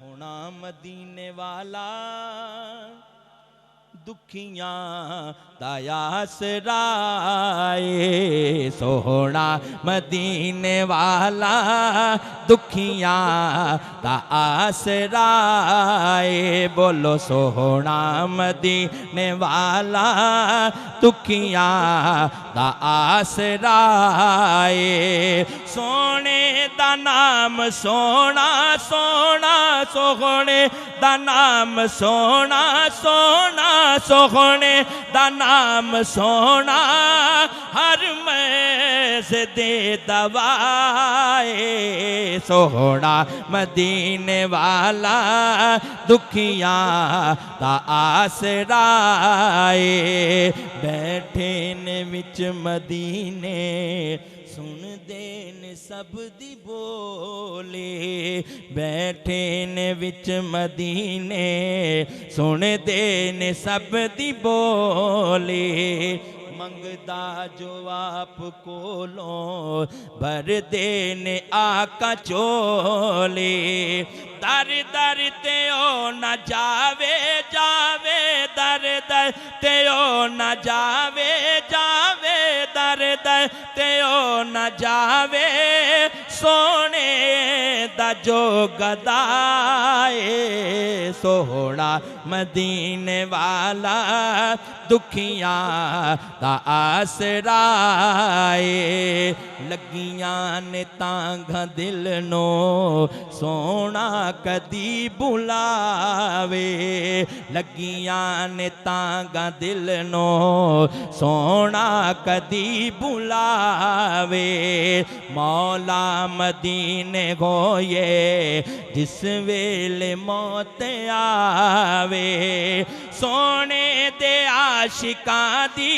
सोहना मदीने वाला दुखियां दा आसराए। सोहना मदीने वाला दुखियां दा आसराए। बोलो सोहना मदीने वाला दुखियां दा आसराए। सोने दा नाम सोना सोना सोहने दा नाम सोना सोना सोहने दा नाम सोना हर मैस दे दवाए। सोहना मदीने वाला दुखियां दा आसराए। बैठे ने विच मदीने सुनदे ने सब दी बोले। बैठे ने विच मदीने सुनदे ने सब दी बोले। मंगदा जो आप कोलों भर देने आका चोले। दर दर ते ओ न जावे जावे दर दर ते ओ न जावे जावे दर दर ते ओ न जावे। सोने दा जो गदाए। सोहना मदीने वाला दुखियां दा आसराए। लगियां ने तांघा दिल नो सोना कदी बुलावे। लगियां ने तांघा दिल नो सोना कदी बुलावे। मौला मदीने होए जिस वेले मौत आवे। सोने दे आशिकां दी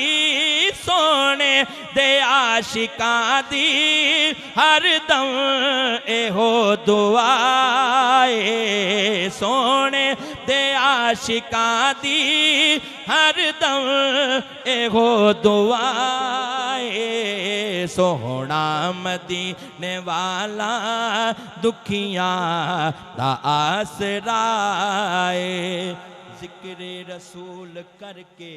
सोने दे आशिकां दी हर दम एहो दुआए। सोने दे आशिकां दी हर दम एहो दुआए। सोहना मदीने वाला दुखियां दा आसराए। जिक्रे रसूल करके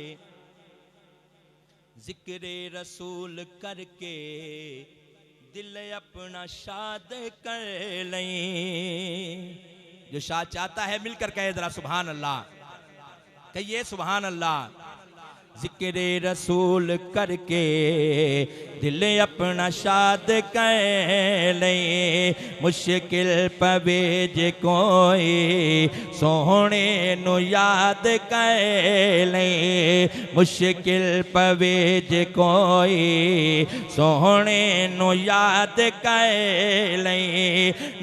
जिक्रे रसूल करके दिल अपना शाद कर लें। जो शाह चाहता है मिलकर कहे जरा सुभान अल्लाह, कहिए सुभान अल्लाह। जिक्रे रसूल करके दिल अपना शाद कर ले। मुश्किल पवे जे कोई सोहने नु याद कर ले। मुश्किल पवे जे कोई सोहने नु याद कर ले।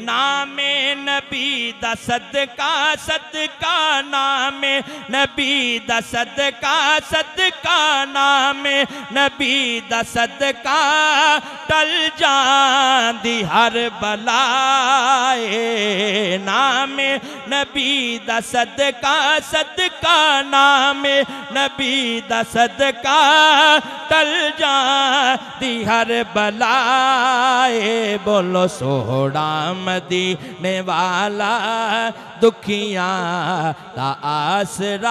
नामे नबी दा सदका सदका नामे नबी दा सदका सदका नामे नबी दा सदका टल जांदी हर बलाए। नामे नबी दा सदका सदका नामे नबी दा सदका टल जांदी हर बलाए। बोलो सोहना मदीने वाला दुखियां दा आसराए।